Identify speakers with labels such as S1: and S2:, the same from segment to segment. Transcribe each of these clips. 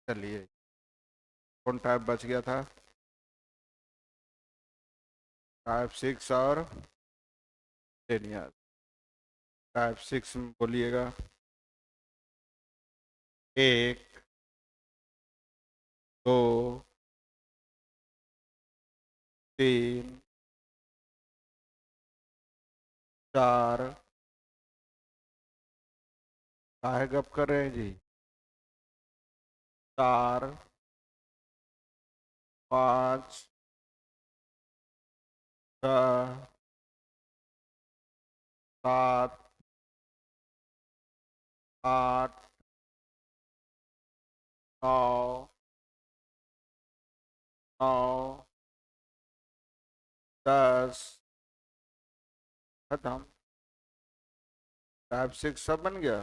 S1: चलिए, कौन टाइप बच गया था? टाइप 6 और 10 ईयर। टाइप 6 में बोलिएगा। एक, दो, तीन, चार। काहे गप कर रहे हैं जी? चार, पाँच, छः, सात, आठ, नौ, नौ, 10। खत्म। टाइप 6 सब बन गया।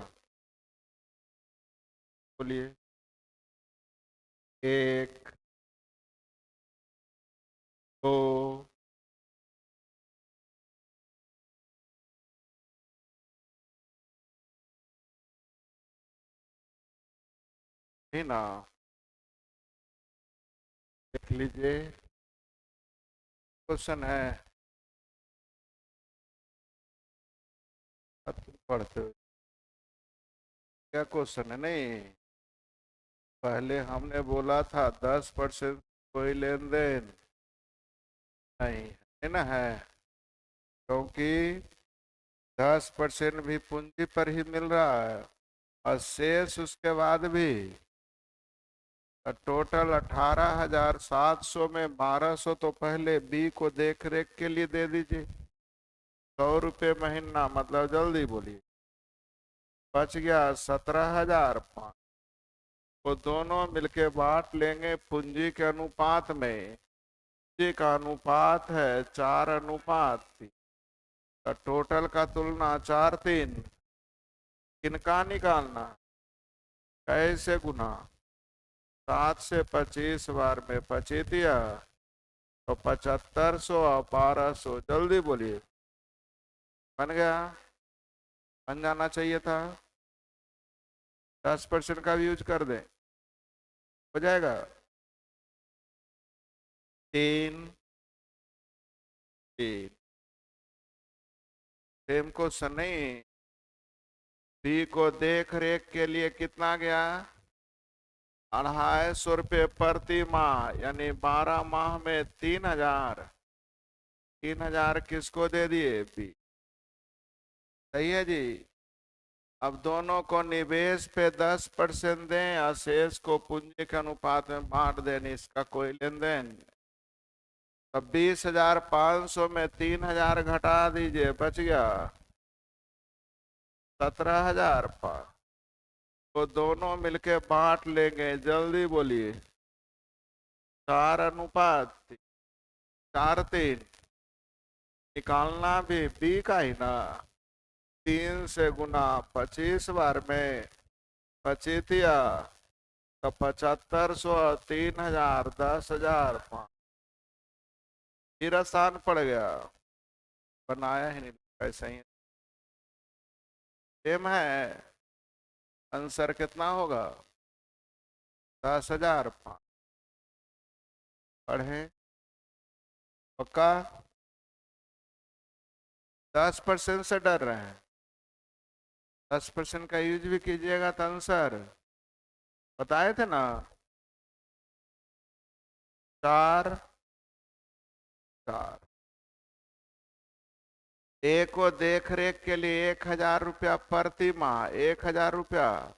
S1: बोलिए। एक, दो, ही ना। देख लीजिए। क्वेश्चन है। अब तुम पढ़ते हो। क्या क्वेश्चन है? नहीं, पहले हमने बोला था 10% कोई लेन देन नहीं है ना, है। क्योंकि 10% भी पूंजी पर ही मिल रहा है और शेष उसके बाद भी। टोटल 18,700 में 1200 तो पहले बी को देख रेख के लिए दे दीजिए। 100 रुपये महीना, मतलब जल्दी बोलिए। बच गया 17,500। वो दोनों मिलके बांट लेंगे पूंजी के अनुपात में। पूंजी का अनुपात है 4:3। तो टोटल का तुलना 4:3। किनका निकालना? कैसे गुना? 7 से 25 बार में 25 दिया तो 7500 और 1200। जल्दी बोलिए। बन गया? बन जाना चाहिए था। 10% का भी यूज कर दें, हो जाएगा। तीन, तीन। सेम क्वेश्चन नहीं। बी को देख रेख के लिए कितना गया? 250 रुपये प्रति माह, यानी 12 माह में 3,000। 3,000 किसको दे दिए? बी। सही है जी। अब दोनों को निवेश पे 10% दें और शेष को पूंजी के अनुपात में बांट दें, इसका कोई लेन देन। अब 20,500 में 3,000 घटा दीजिए, बच गया 17,500। तो दोनों मिलके बांट लेंगे, जल्दी बोलिए। 4:4:3। निकालना भी बी का ही ना। 3 से गुना 25 बार में 25 तो 7500, 3,000, 10,000। फिर आसान पड़ गया। बनाया ही नहीं, ऐसा ही सेम है। आंसर कितना होगा? 10,005। पढ़े। पक्का? 10% से डर रहे हैं? 10% का यूज भी कीजिएगा तो आंसर बताए थे ना। 4, 4। ए को देख रेख के लिए 1,000 रुपया प्रति माह। 1,000 रुपया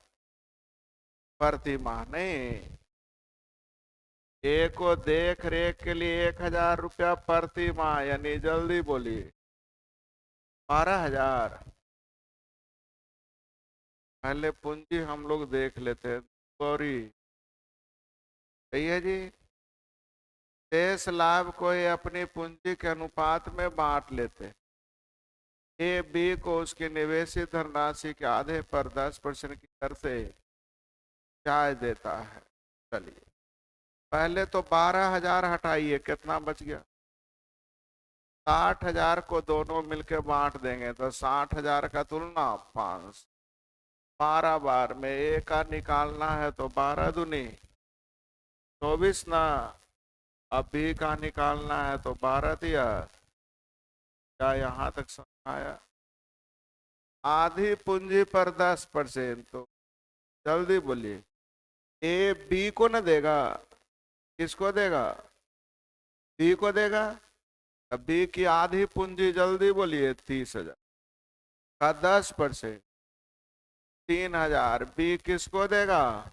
S1: प्रति माह नहीं। ए को देख रेख के लिए 1,000 रुपया प्रति माह, यानी जल्दी बोलिए 12,000। पहले पूंजी हम लोग देख लेते हैं। सॉरी। सही है जी। शेष लाभ को ये अपनी पूंजी के अनुपात में बांट लेते हैं। ए बी को उसकी निवेशित धनराशि के आधे पर 10% की दर से ब्याज देता है। चलिए, पहले तो 12,000 हटाइए, कितना बच गया? 60,000 को दोनों मिलके बांट देंगे तो 60,000 का तुलना 5। 12 बार में ए का निकालना है तो 12 दूनी 24 ना। अब बी का निकालना है तो 12 दिया। क्या यहाँ तक समझ आया? आधी पूंजी पर 10%, तो जल्दी बोलिए। ए बी को ना देगा, किसको देगा? बी को देगा। अब बी की आधी पूंजी, जल्दी बोलिए, 30,000 का 10%, 3,000। बी किसको देगा?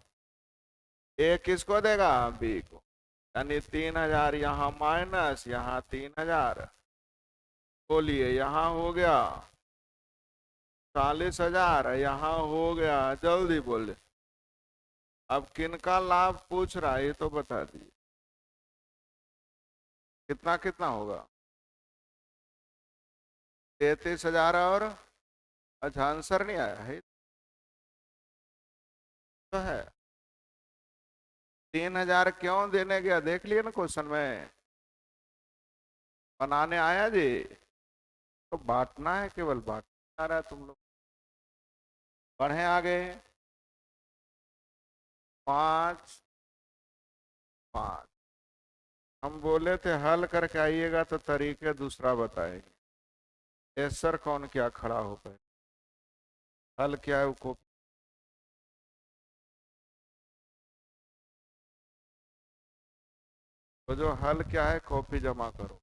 S1: ए किसको देगा? बी को। यानी 3,000 यहाँ माइनस, यहाँ 3,000। बोलिए, यहाँ हो गया 40,000, यहाँ हो गया, जल्दी बोले। अब किनका लाभ पूछ रहा है ये तो बता दिए। कितना कितना होगा? 33,000 और, अच्छा आंसर नहीं आया है तो है। 3,000 क्यों देने गया देख लिया ना क्वेश्चन में। बनाने आया जी, तो बांटना है, केवल बांटना आ रहा है तुम लोग। बढ़े आगे। 5 5। हम बोले थे हल करके आइएगा तो तरीके दूसरा बताएंगे। सर कौन क्या खड़ा हो पाए? हल क्या है वो? तो जो हल क्या है कॉपी जमा करो।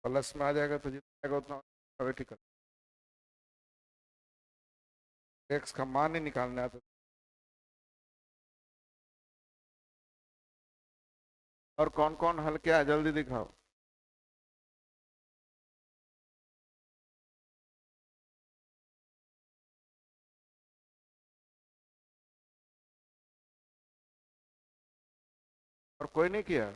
S1: प्लस में आ जाएगा तो जितना आएगा उतना कमेटी कर। एक्स का मान ही निकालना है तो। और कौन कौन हल क्या है जल्दी दिखाओ। और कोई नहीं किया?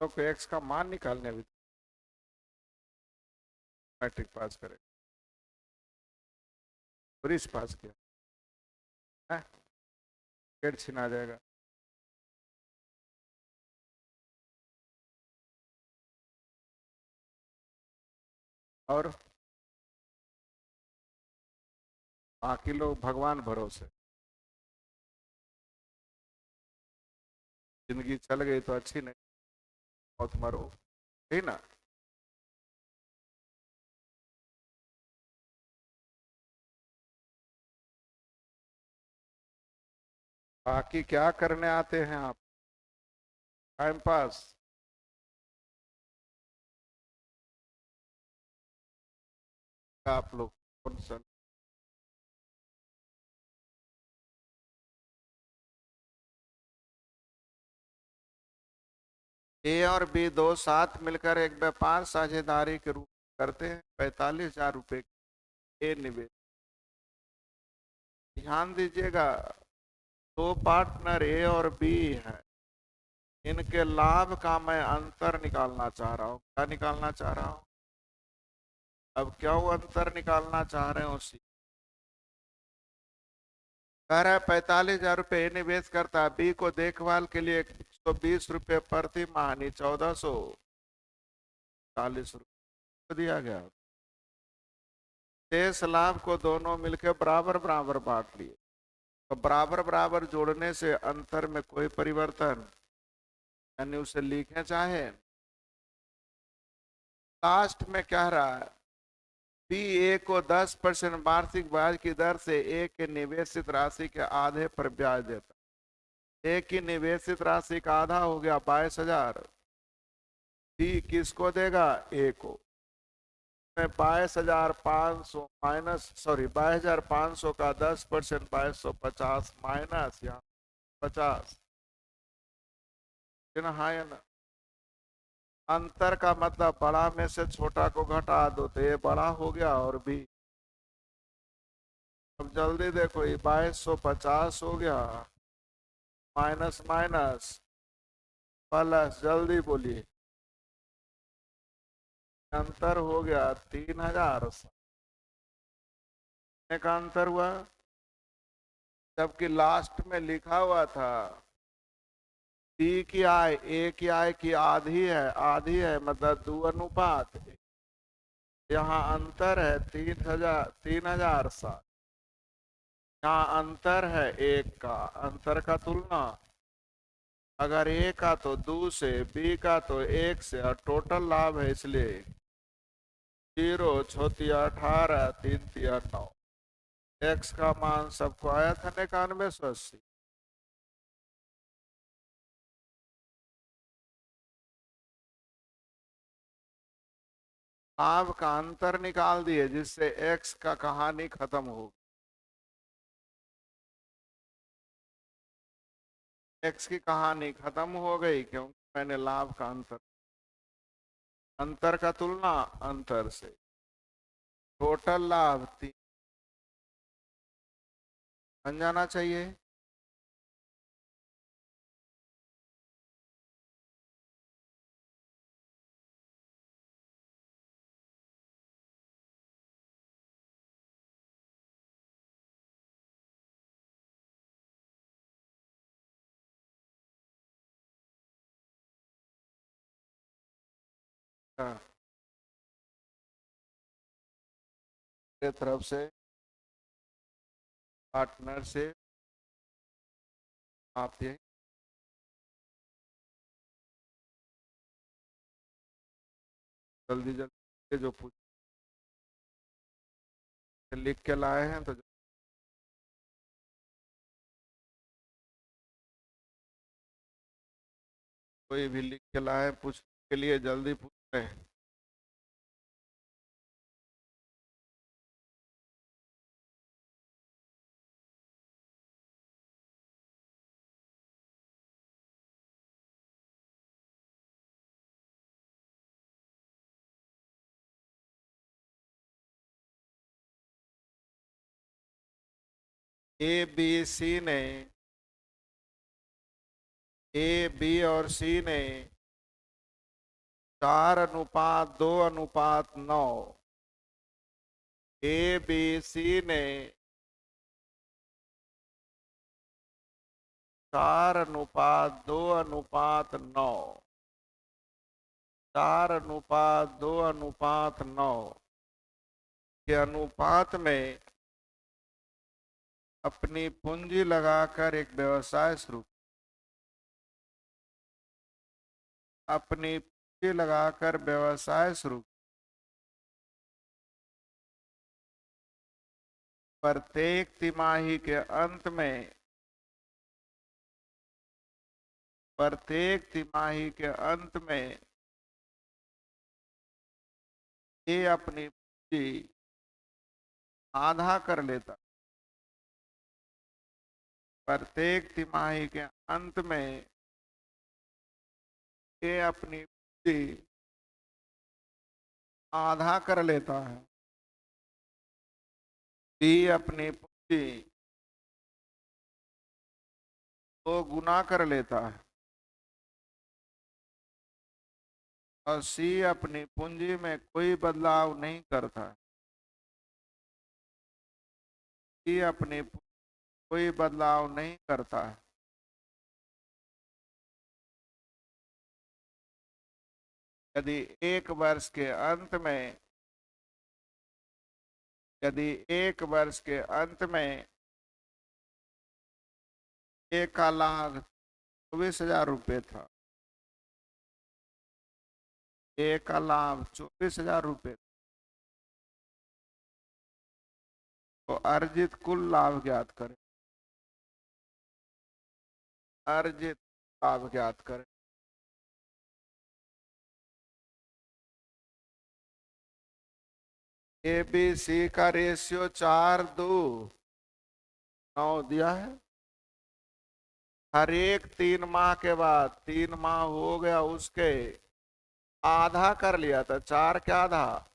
S1: तो एक्स का मान निकालने अभी मैट्रिक पास करे। पुलिस पास किया है, गेट छीना जाएगा। और बाकी लोग भगवान भरोसे। जिंदगी चल गई तो अच्छी नहीं, बहुत मरो, ठीक ना। बाकी क्या करने आते हैं आप? Time pass. आप लोग कौन सा? ए और बी दो साथ मिलकर एक व्यापार साझेदारी के रूप करते हैं। 45,000 रुपये ए निवेश। ध्यान दीजिएगा, दो पार्टनर ए और बी है, इनके लाभ का मैं अंतर निकालना चाह रहा हूँ। क्या निकालना चाह रहा हूँ? अब क्या वो अंतर निकालना चाह रहे हो? उसी कह रहा है 45,000 रुपये निवेश करता है, बी को देखभाल के लिए 120 रुपये प्रति माह, 1,440 रुपये दिया गया। शेष लाभ को दोनों मिलकर बराबर बराबर बांट लिए। तो बराबर बराबर जोड़ने से अंतर में कोई परिवर्तन, यानी उसे लिखें चाहे। लास्ट में कह रहा है बी ए को 10% वार्षिक ब्याज की दर से ए के निवेशित राशि के आधे पर ब्याज देता। ए की निवेशित राशि का आधा हो गया 22,000। बी किसको देगा? ए को। 22,500 माइनस, सॉरी 22,500 का 10%, 2250 माइनस यहाँ 50। हाँ या ना? अंतर का मतलब बड़ा में से छोटा को घटा दो तो ये बड़ा हो गया और भी। अब जल्दी देखो, ये 2250 हो गया, माइनस माइनस प्लस, जल्दी बोलिए। अंतर हो गया 3,000 का अंतर हुआ। जबकि लास्ट में लिखा हुआ था बी की आय ए की आय की आधी है मतलब 2 अनुपात। यहाँ अंतर है 3,007। यहाँ अंतर है 1 का, अंतर का तुलना अगर ए का तो 2 से, बी का तो 1 से, और टोटल लाभ है इसलिए 0 छोतिया 18 3 तिया 9। एक्स का मान सबको आया था 9180। लाभ का अंतर निकाल दिए जिससे एक्स का कहानी खत्म हो। एक्स की कहानी खत्म हो गई क्योंकि मैंने लाभ का अंतर, अंतर का तुलना अंतर से, टोटल लाभ 3 बन जाना चाहिए। हाँ, मेरे तरफ से पार्टनर से आप ये जल्दी जल्दी जो पूछ लिख के लाए हैं तो कोई भी लिख के लाए पूछ के लिए जल्दी पूछ रहे हैं। ए बी सी ने, ए बी और सी ने 4:2:9, ए बी सी ने 4:2:9, 4:2:9 के अनुपात में अपनी पूंजी लगाकर एक व्यवसाय शुरू, अपनी पूंजी लगाकर व्यवसाय शुरू, प्रत्येक तिमाही के अंत में, प्रत्येक तिमाही के अंत में ये अपनी पूंजी आधा कर लेता, प्रत्येक तिमाही के अंत में ये अपनी पूंजी आधा कर लेता है। बी अपनी पूंजी 2 गुना कर लेता है और सी अपनी पूंजी में कोई बदलाव नहीं करता है। सी अपनी कोई बदलाव नहीं करता है। यदि एक वर्ष के अंत में, यदि एक वर्ष के अंत में एक का लाभ 24,000 रुपये था, एक का लाभ 24,000 रुपये, तो अर्जित कुल लाभ ज्ञात करें, अर्जित लाभ ज्ञात करें। ए बी सी का रेशियो 4:2:9 दिया है। हर एक 3 माह के बाद, 3 माह हो गया उसके आधा कर लिया था, 4 के आधा,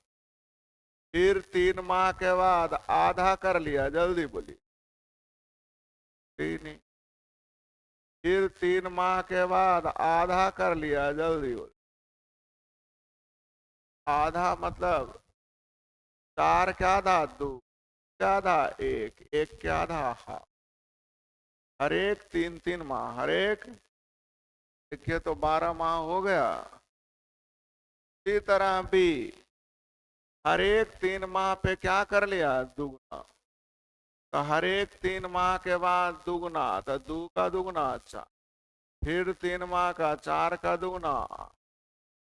S1: फिर 3 माह के बाद आधा कर लिया, जल्दी बोलिए। तीन, फिर 3 माह के बाद आधा कर लिया, जल्दी बोलिए। आधा मतलब 4 के आधा 2, के आधा 1, 1 के आधा हाफ। हर एक 3 3 माह, हर एक, देखिए तो 12 माह हो गया। इसी तरह भी हर एक 3 माह पे क्या कर लिया, दुगना। तो हर एक 3 माह के बाद दुगना, तो 2 का दुगना, अच्छा। फिर 3 माह का 4 का दुगना,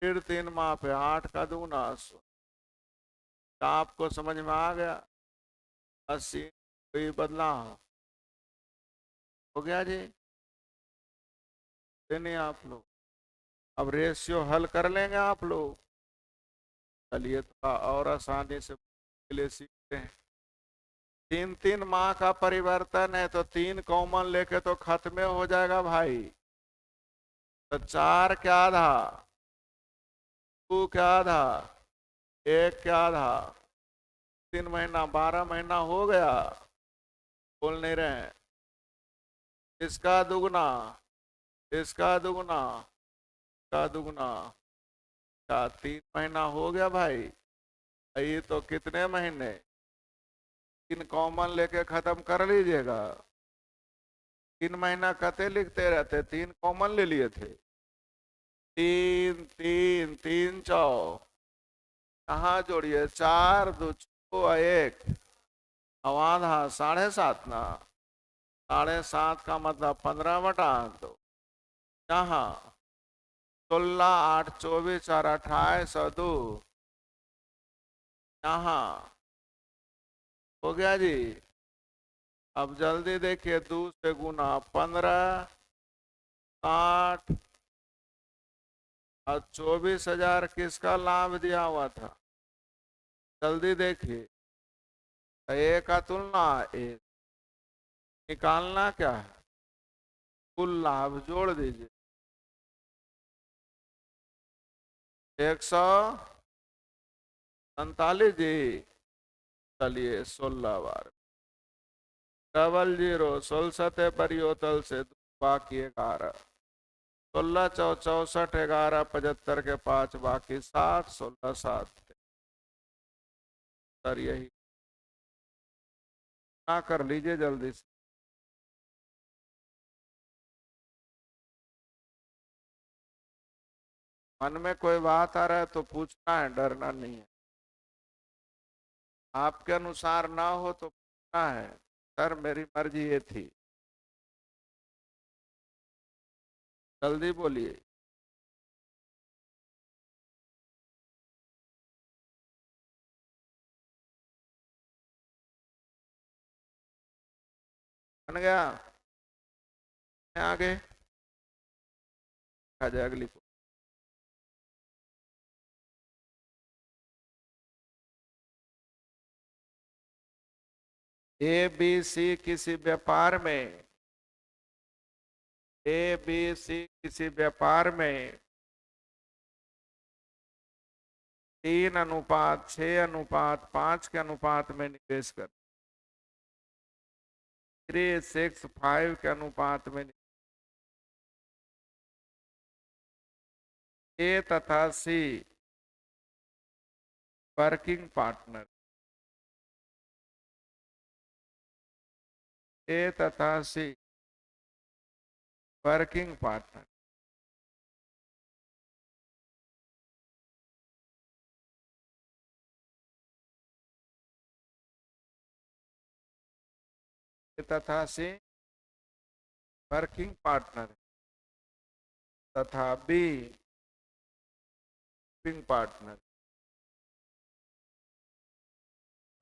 S1: फिर 3 माह पे 8 का दुगना। क्या आपको समझ में आ गया? 80 कोई बदलाव हो गया जी? नहीं आप लोग अब रेशियो हल कर लेंगे आप लोग? चलिए थोड़ा और आसानी से के लिए सीखते हैं। 3 3 माह का परिवर्तन है तो 3 कॉमन लेके तो खत्म हो जाएगा भाई। तो 4 क्या आधा, 2 क्या आधा, 1 क्या आधा, 3 महीना 12 महीना हो गया। बोल नहीं रहे हैं? इसका दुगना, इसका दुगना, का दुगना, का 3 महीना हो गया भाई। ये तो कितने महीने, 3 कॉमन लेके खत्म कर लीजिएगा। 3 महीना कते लिखते रहते, 3 कॉमन ले लिए थे। 3 3 3 चौ, कहाँ जोड़िए, 4 2 1, आधा 7.5 ना, 7.5 का मतलब 15/8। यहाँ 16 8 24 और 28 और 2, यहाँ हो गया जी। अब जल्दी देखिए, 2 से गुना 15, 60 और 24,000 किसका लाभ दिया हुआ था? जल्दी देखिए, ए का तुलना ए, निकालना क्या है, कुल लाभ जोड़ दीजिए। 147 जी। चलिए 16 बार, 00, 16 परियोतल से बाकी 11, 16 चौ 64, 11 75 के 5 बाकी 60, 16 7। सर यही ना कर लीजिए जल्दी से। मन में कोई बात आ रहा है तो पूछना है, डरना नहीं है। आपके अनुसार ना हो तो पूछना है, सर मेरी मर्जी ये थी। जल्दी बोलिए। बन गया? आगे आ जाए अगली को। ए बी सी किसी व्यापार में, ए बी सी किसी व्यापार में 3:6:5 के अनुपात में निवेश कर, 3:6:5 के अनुपात में। ए तथा सी वर्किंग पार्टनर, ए तथा सी वर्किंग पार्टनर। ए तथा सी वर्किंग पार्टनर तथा बी वर्किंग पार्टनर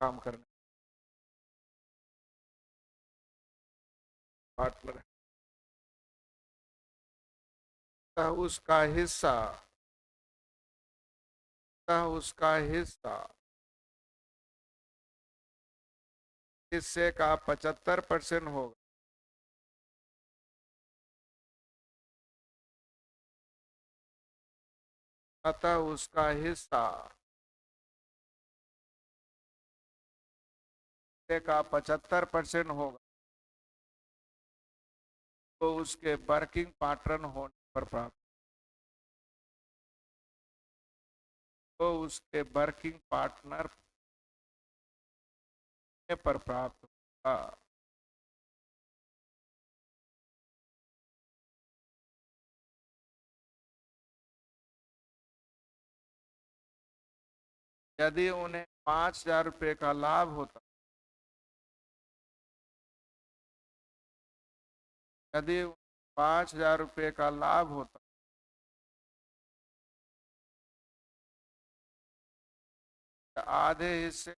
S1: काम करने पार्टनर है। उसका हिस्सा हिस्से का 75% होगा। अतः उसका हिस्सा हिस्से का 75% होगा। तो उसके वर्किंग पार्टनर होने पर प्राप्त, तो उसके वर्किंग पार्टनर पर प्राप्त होगा। यदि उन्हें 5,000 रुपये का लाभ होता, यदि 5,000 रुपये का लाभ होता, आधे हिस्से,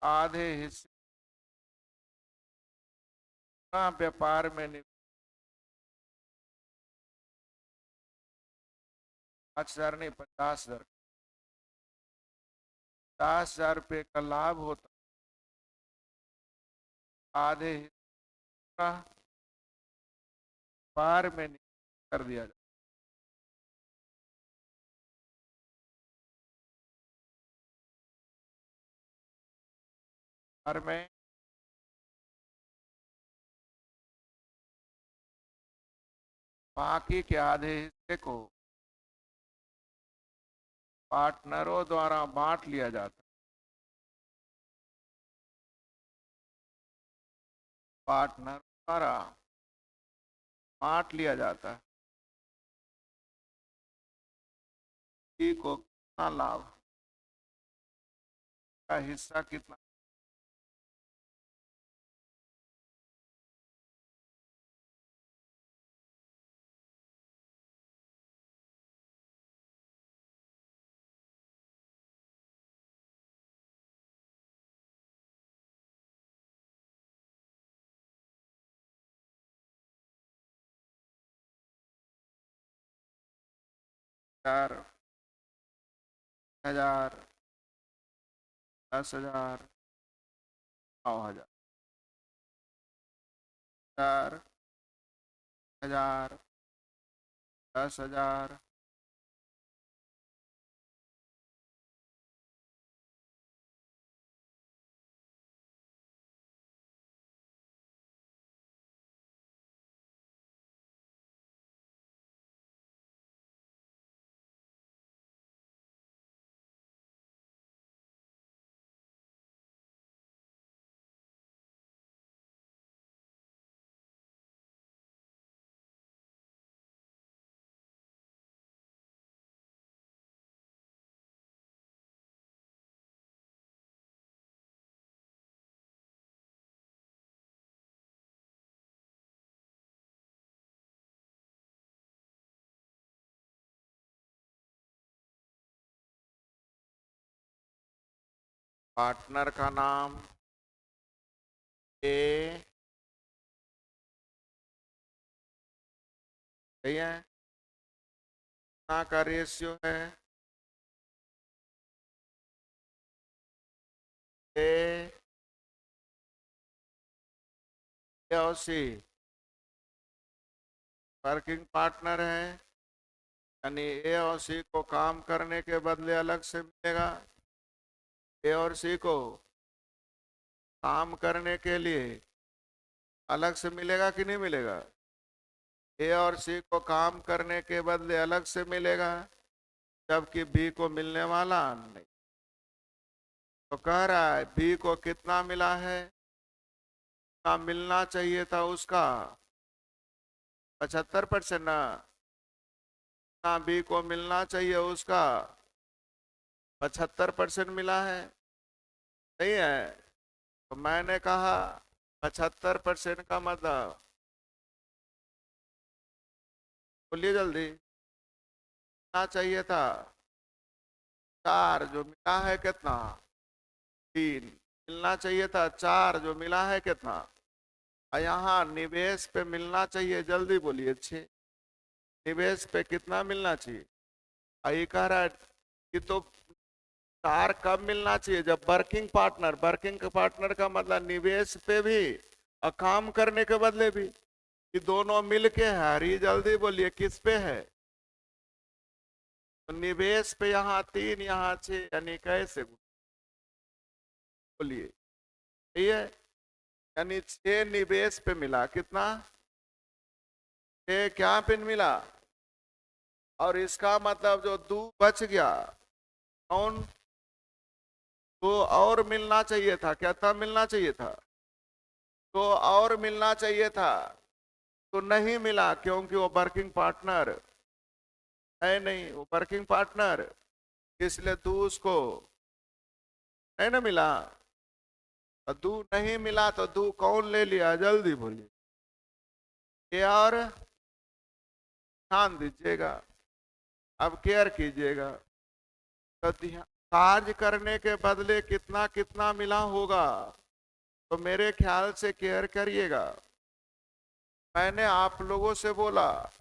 S1: आधे हिस्से का व्यापार में 5,000 नहीं, 50,000, 50,000 रुपये का लाभ होता, आधे हिस्सा व्यापार में कर दिया जाता। और में बाकी के आधे हिस्से को पार्टनरों द्वारा बांट लिया जाता है। पार्टनर द्वारा बांट लिया जाता है। को कितना लाभ का हिस्सा कितना, चार 1,000, 10,000, 9,000, 4,000, 10,000, पार्टनर का नाम ए, सही है, कितना का रेशियो है, ए और सी वर्किंग पार्टनर है, यानी ए और सी को काम करने के बदले अलग से मिलेगा। ए और सी को काम करने के लिए अलग से मिलेगा कि नहीं मिलेगा? ए और सी को काम करने के बदले अलग से मिलेगा, जबकि बी को मिलने वाला नहीं। तो कह रहा है बी को कितना मिला है, कितना मिलना चाहिए था उसका, 75% ना, कितना बी को मिलना चाहिए उसका, 75% मिला है, सही है। तो मैंने कहा 75% का मतलब, बोलिए जल्दी, कितना चाहिए था, 4, जो मिला है कितना, 3, मिलना चाहिए था 4, जो मिला है कितना, और यहाँ निवेश पे मिलना चाहिए, जल्दी बोलिए 6, निवेश पे कितना मिलना चाहिए, आई कह रहा है कि तो 4 कब मिलना चाहिए, जब वर्किंग पार्टनर, वर्किंग पार्टनर का मतलब निवेश पे भी और काम करने के बदले भी, कि दोनों मिलके है। हरी जल्दी बोलिए किस पे है, तो निवेश पे यहाँ 3, यहाँ 6, यानी कैसे बोलिए, सही है, यानी 6 निवेश पे मिला, कितना, 6 क्या पे मिला, और इसका मतलब जो 2 बच गया, कौन, तो और मिलना चाहिए था, क्या था, मिलना चाहिए था, तो और मिलना चाहिए था, तो नहीं मिला, क्योंकि वो वर्किंग पार्टनर है नहीं, वो वर्किंग पार्टनर, इसलिए तू उसको नहीं ना मिला। और तू नहीं मिला तो तू कौन ले लिया, जल्दी बोलिए। ये और ध्यान दीजिएगा, अब केयर कीजिएगा। तो कार्य करने के बदले कितना कितना मिला होगा, तो मेरे ख्याल से केयर करिएगा। मैंने आप लोगों से बोला,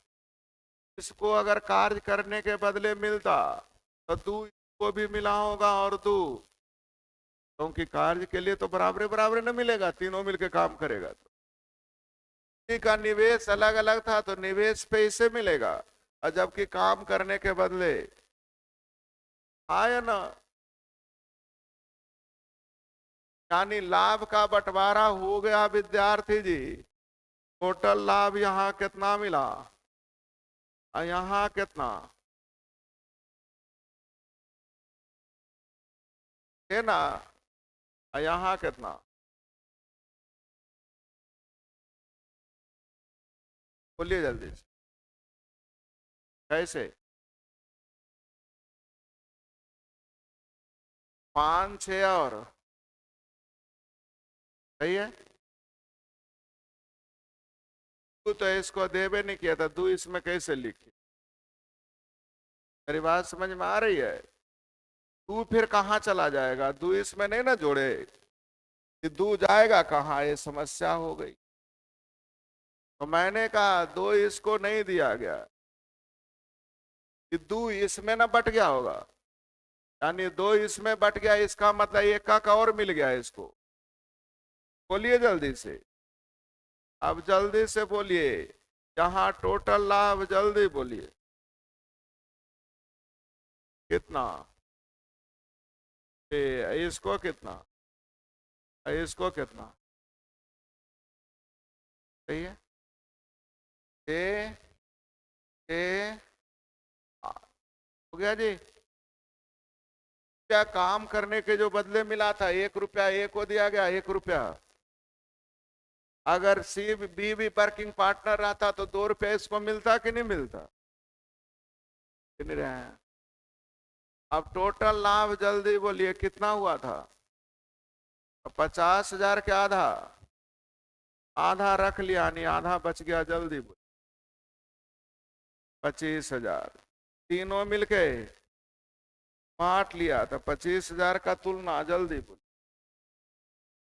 S1: इसको अगर कार्य करने के बदले मिलता तो तू इसको भी मिला होगा और तू, क्योंकि कार्य के लिए तो बराबर बराबर न मिलेगा, तीनों मिलके काम करेगा। तो किसी का निवेश अलग अलग था तो निवेश पे इसे मिलेगा, और जबकि काम करने के बदले आया ना, यानी लाभ का बंटवारा हो गया विद्यार्थी जी। टोटल लाभ यहाँ कितना मिला और यहाँ कितना है ना, और यहाँ कितना, बोलिए जल्दी से। कैसे? 5 6 और सही है। तू तो इसको देवे नहीं किया था, तू इसमें कैसे लिखी? मेरी बात समझ में आ रही है? तू फिर कहाँ चला जाएगा, तू इसमें नहीं ना जोड़े कि तू जाएगा कहाँ, ये समस्या हो गई। तो मैंने कहा दो इसको नहीं दिया गया कि दो इसमें ना बट गया होगा, यानी दो इसमें बट गया, इसका मतलब एक का और मिल गया इसको। बोलिए जल्दी से, अब जल्दी से बोलिए। यहाँ टोटल लाभ, जल्दी बोलिए कितना, इसको कितना, इसको कितना, सही है। ए ए हो गया जी। क्या काम करने के जो बदले मिला था 1 रुपया, ए को दिया गया 1 रुपया। अगर सी बी भी वर्किंग पार्टनर रहता तो 2 रुपया इसको मिलता कि नहीं मिलता? नहीं रहे हैं। अब टोटल लाभ जल्दी बोलिए कितना हुआ था? 50,000 के आधा, आधा रख लिया, नहीं आधा बच गया, जल्दी बोलिए। 25,000, तीनों मिलके बांट लिया तो 25,000 का तुलना, जल्दी बोलिए।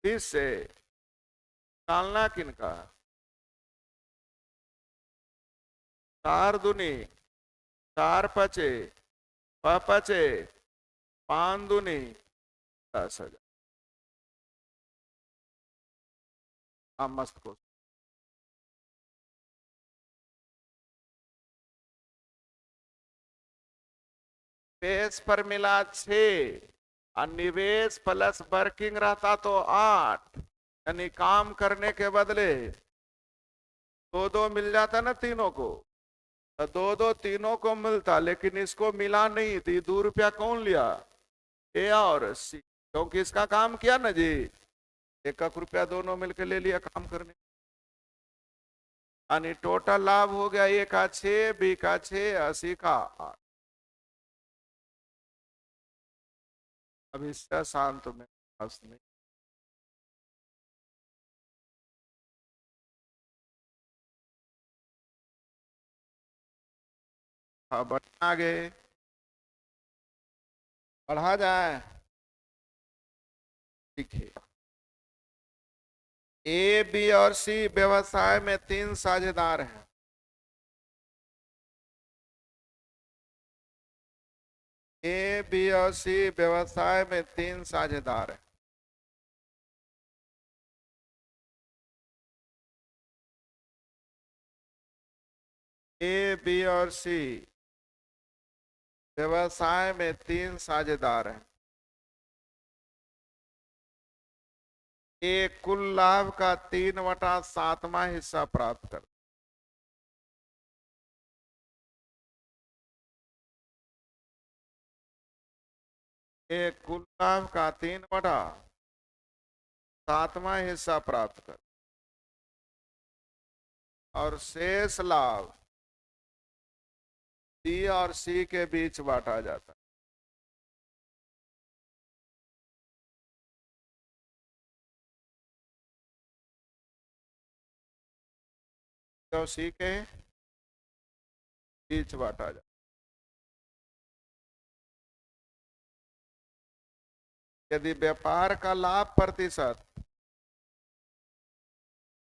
S1: 20 से निकालना किनका? 4 दूनी 4 पचे, 5 दूनी 10,000। हाँ मस्त को निवेश पर मिला 6 और निवेश प्लस वर्किंग रहता तो 8, यानी काम करने के बदले दो दो मिल जाता ना तीनों को, तो दो दो तीनों को मिलता, लेकिन इसको मिला नहीं थी। 2 रुपया कौन लिया? ए और सी, क्योंकि इसका काम किया ना जी, 1 रुपया दोनों मिलकर ले लिया काम करने, यानी टोटल लाभ हो गया ए का 6, बी का 6, सी का 8। अब इससे शांत में पास नहीं। हाँ बढ़ा आगे, बढ़ा जाए। ठीक है। ए बी और सी व्यवसाय में 3 साझेदार हैं। ए बी और सी व्यवसाय में 3 साझेदार हैं। ए बी और सी व्यवसाय में 3 साझेदार हैं। ए कुल लाभ का 3/7वां हिस्सा प्राप्त कर, ए कुल लाभ का 3/7वां हिस्सा प्राप्त कर, और शेष लाभ बी और सी के बीच बांटा जाता है। तो सी के बीच बांटा जाता है। यदि व्यापार का लाभ प्रतिशत,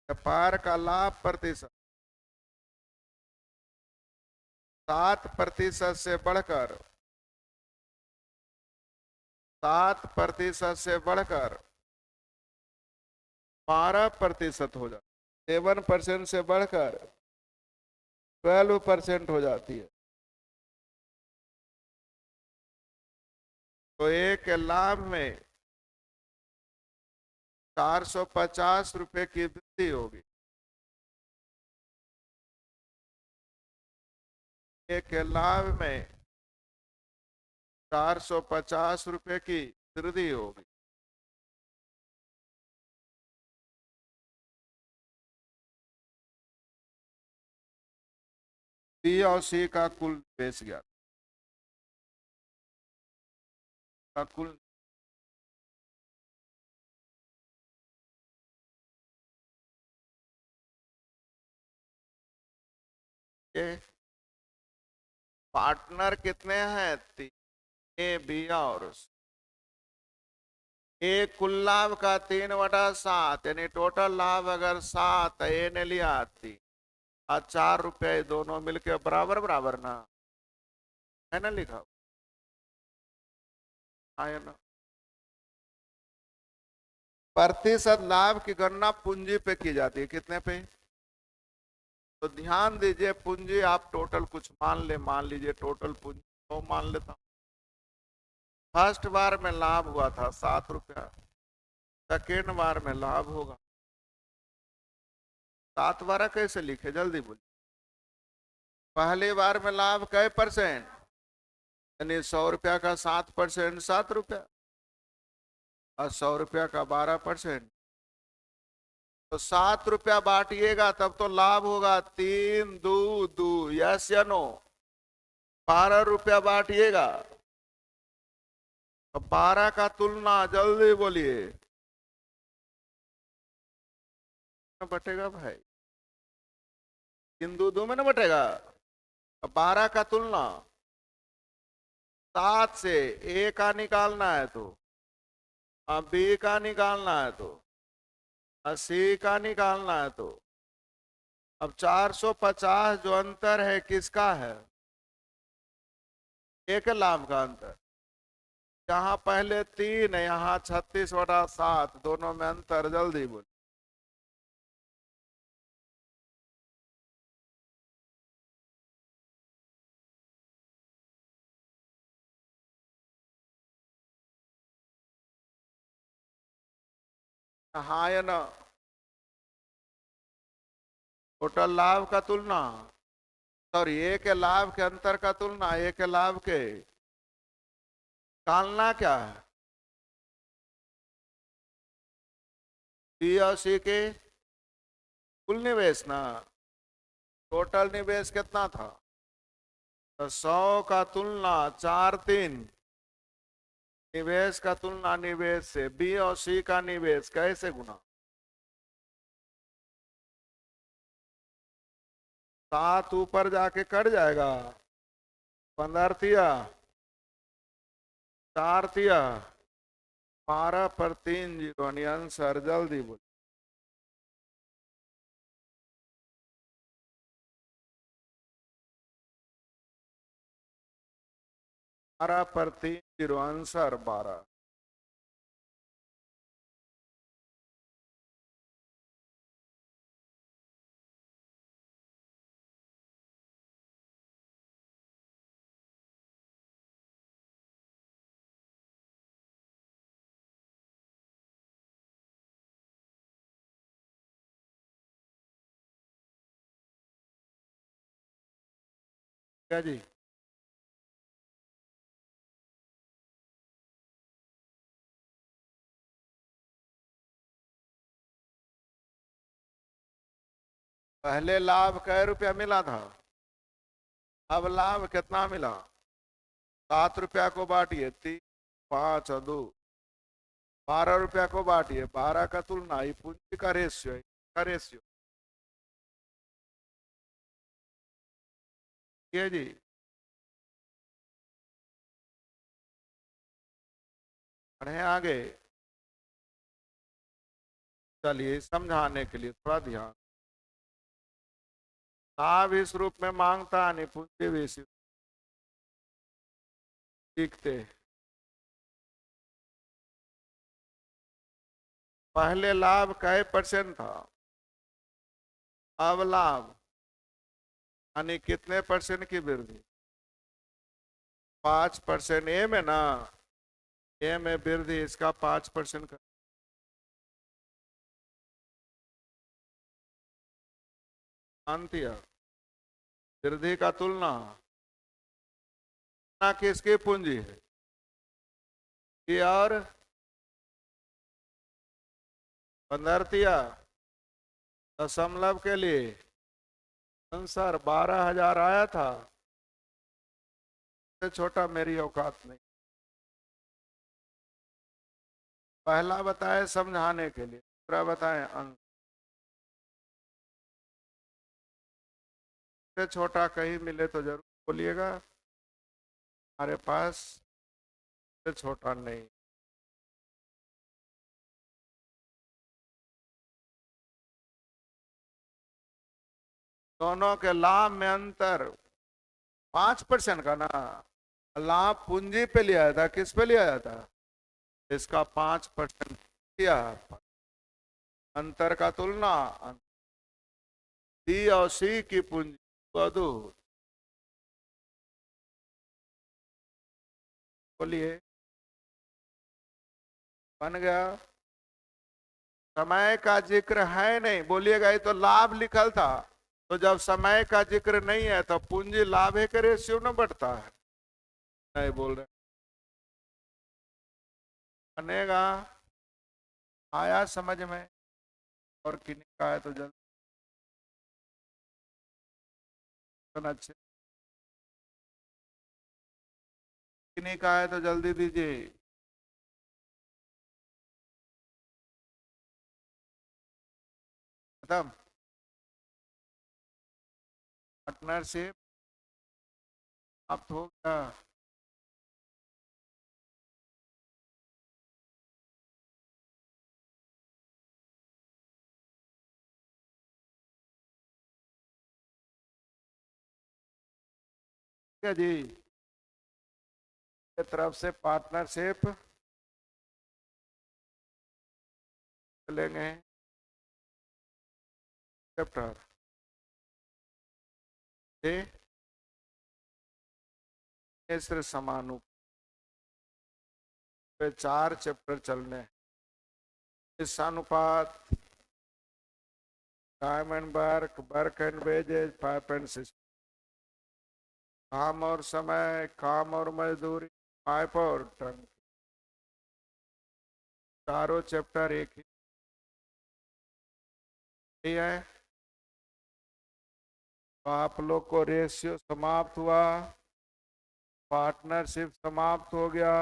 S1: व्यापार का लाभ प्रतिशत 7% से बढ़कर 12% हो जाता, 7% से बढ़कर 12% हो जाती है, तो एक लाभ में 450 रुपए की वृद्धि होगी। एक लाभ में 450 रुपए की वृद्धि होगी। बी और सी का कुल बेच गया, का कुल पार्टनर कितने हैं? तीन, ए बी और ए। कुल लाभ का 3/7, यानी टोटल लाभ अगर 7, ए ने लिया 3 और 4 रुपए, दोनों मिलके बराबर बराबर ना है ना, लिखा है ना। प्रतिशत लाभ की गणना पूंजी पे की जाती है, कितने पे? तो ध्यान दीजिए, पूंजी आप टोटल कुछ मान ले, मान लीजिए टोटल पूंजी तो मान लेता हूं। फर्स्ट बार में लाभ हुआ था 7 रुपया, सेकेंड बार में लाभ होगा 7 12 कैसे लिखे, जल्दी बोलिए। पहली बार में लाभ कै परसेंट, यानी 100 रुपया का 7%, 7 रुपया, और 100 रुपया का 12%, तो 7 रुपया बांटिएगा तब तो लाभ होगा 3 2 2, यस या नो? 12 रुपया बांटिएगा तो 12 का तुलना, जल्दी बोलिए, बटेगा भाई, 3 2 2 में ना बटेगा। 12 का तुलना 7 से, ए का निकालना है तो, अब बी का निकालना है तो, सी का निकालना है तो, अब 450 जो अंतर है किसका है? एक लाभ का अंतर। यहाँ पहले 3 है, यहाँ 36/7, दोनों में अंतर, जल्दी बोल। हाँ या ना? टोटल लाभ का तुलना, सॉरी, एक लाभ के अंतर का तुलना, एक लाभ के निकालना क्या है? बी और सी के कुल निवेश ना, टोटल निवेश कितना था? तो 100 का तुलना 4 3, निवेश का तुलना निवेश से, बी और सी का निवेश कैसे गुना? 7 ऊपर जाके कट जाएगा, 15 तिया 4 तिया 12 पर 3 जीरो, आंसर, जल्दी बोल। 12 पर 3 जीरो, आंसर 12। क्या जी? पहले लाभ कै रुपया मिला था? अब लाभ कितना मिला? 7 रुपया को बांटिए 3, 5 और 2, 12 रुपया को बांटिए 12 का तुलना, ये पूंजी का रेशियो है, का रेशियो ये जी। बढ़े आगे, चलिए समझाने के लिए थोड़ा ध्यान। लाभ इस रूप में मांगता नहीं, पूंजी भी इसी सीखते। पहले लाभ कै % था, अब लाभ यानी कितने % की वृद्धि? 5%। ए में ना, ए में वृद्धि इसका 5% का। अंत्य वृद्धि का तुलना ना किसकी पूंजी है? ये और 15 दशमलव के लिए आंसर 12,000 आया था। इससे छोटा मेरी औकात नहीं। पहला बताए समझाने के लिए, दूसरा बताए अंक। इससे छोटा कहीं मिले तो जरूर बोलिएगा, हमारे पास इससे छोटा नहीं। दोनों के लाभ में अंतर 5% का ना। लाभ पूंजी पे लिया था, किस पे लिया था? इसका 5% दिया। अंतर का तुलना, डी और सी की पूंजी को दो। बोलिए, बन गया? समय का जिक्र है नहीं, बोलिएगा ये तो लाभ लिखल था, तो जब समय का जिक्र नहीं है तो पूंजी लाभ के रेशियो न बढ़ता है। नहीं बोल रहे, बनेगा? आया समझ में? और किन्हीं का है तो जल्दी, अच्छे किन्हीं का है तो जल्दी दीजिए। खत्म? पार्टनरशिप अब हो गया। ठीक है जी, तरफ से पार्टनरशिप चलेंगे चैप्टर मिश्र समानुपात पे 4 चैप्टर चलने। इस अनुपात, time and work, work and wages, 5.6, काम और समय, काम और मजदूरी, 5 और टन। चारों चैप्टर एक ही है। तो आप लोग को रेशियो समाप्त हुआ, पार्टनरशिप समाप्त हो गया।